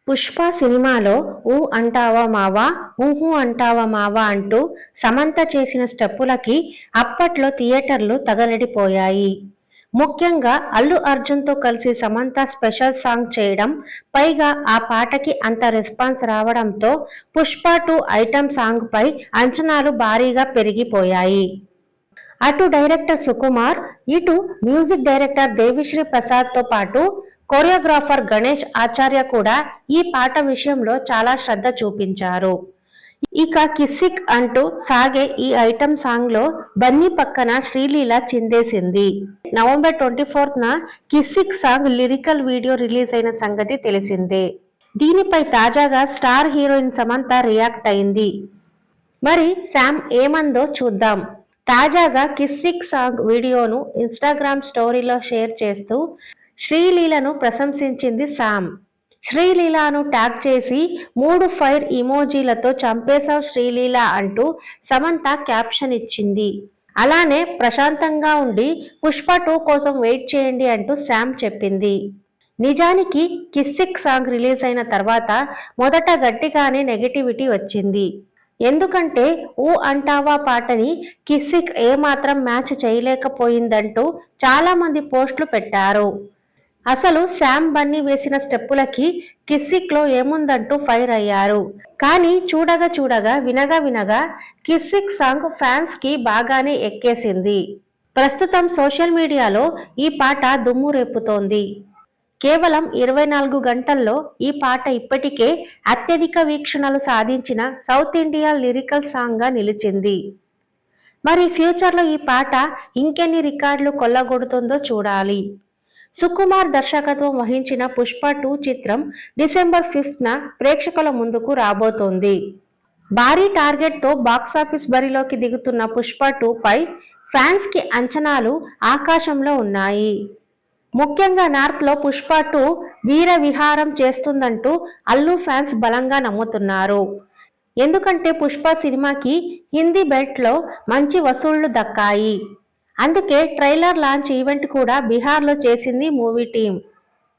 పుష్ప సినిమాలో ఊ అంటావా మావా, ఊహు అంటావా మావా అంటూ సమంత చేసిన స్టెప్పులకి అప్పట్లో థియేటర్లు తగలడిపోయాయి. ముఖ్యంగా అల్లు అర్జున్తో కలిసి సమంత స్పెషల్ సాంగ్ చేయడం, పైగా ఆ పాటకి అంత రెస్పాన్స్ రావడంతో పుష్ప 2 ఐటెం సాంగ్ పై అంచనాలు భారీగా పెరిగిపోయాయి. అటు డైరెక్టర్ సుకుమార్, ఇటు మ్యూజిక్ డైరెక్టర్ దేవిశ్రీ ప్రసాద్తో పాటు కొరియోగ్రాఫర్ గణేష్ ఆచార్య కూడా ఈ పాట విషయంలో చాలా శ్రద్ధ చూపించారు. ఇక కిసిక్ అంటూ సాగే ఈ ఐటెం సాంగ్ లో బన్నీ పక్కన Sreeleela చిందేసింది. November 24న Kissik song lyrical video release అయిన సంగతి తెలిసిందే. దీనిపై తాజాగా స్టార్ హీరోయిన్ సమంత రియాక్ట్ అయింది. మరి శామ్ ఏమందో చూద్దాం. తాజాగా కిసిక్ సాంగ్ వీడియోను ఇన్స్టాగ్రామ్ స్టోరీలో షేర్ చేస్తూ శ్రీలీలను ప్రశంసించింది శామ్. శ్రీలీలను ట్యాగ్ చేసి 3 ఫైర్ ఇమోజీలతో చంపేశావ్ శ్రీలీల అంటూ సమంత క్యాప్షన్ ఇచ్చింది. అలానే ప్రశాంతంగా ఉండి పుష్ప 2 కోసం వెయిట్ చేయండి అంటూ శామ్ చెప్పింది. నిజానికి కిసిక్ సాంగ్ రిలీజ్ అయిన తర్వాత మొదట గట్టిగానే నెగటివిటీ వచ్చింది. ఎందుకంటే ఊ అంటావా పాటని కిసిక్ ఏమాత్రం మ్యాచ్ చేయలేకపోయిందంటూ చాలా మంది పోస్టులు పెట్టారు. అసలు శామ్ బన్నీ వేసిన స్టెప్పులకి కిసిక్ లో ఏముందంటూ ఫైర్ అయ్యారు. కానీ చూడగా వినగా కిసిక్ సాంగ్ ఫ్యాన్స్ కి బాగానే ఎక్కేసింది. ప్రస్తుతం సోషల్ మీడియాలో ఈ పాట దుమ్ము రేపుతోంది. కేవలం 24 గంటల్లో ఈ పాట ఇప్పటికే అత్యధిక వీక్షణలు సాధించిన సౌత్ ఇండియా లిరికల్ సాంగ్ గా నిలిచింది. మరి ఫ్యూచర్లో ఈ పాట ఇంకెన్ని రికార్డులు కొల్లగొడుతుందో చూడాలి. సుకుమార్ దర్శకత్వం వహించిన పుష్ప 2 చిత్రం డిసెంబర్ 5న ప్రేక్షకుల ముందుకు రాబోతోంది. భారీ టార్గెట్ తో బాక్సాఫీస్ బరిలోకి దిగుతున్న పుష్ప 2 పై ఫ్యాన్స్ కి అంచనాలు ఆకాశంలో ఉన్నాయి. ముఖ్యంగా నార్త్ లో పుష్ప 2 వీర విహారం చేస్తుందంటూ అల్లు ఫ్యాన్స్ బలంగా నమ్ముతున్నారు. ఎందుకంటే పుష్ప సినిమాకి హిందీ బెల్ట్ లో మంచి వసూళ్లు దక్కాయి. అందుకే ట్రైలర్ లాంచ్ ఈవెంట్ కూడా బీహార్లో చేసింది మూవీ టీం.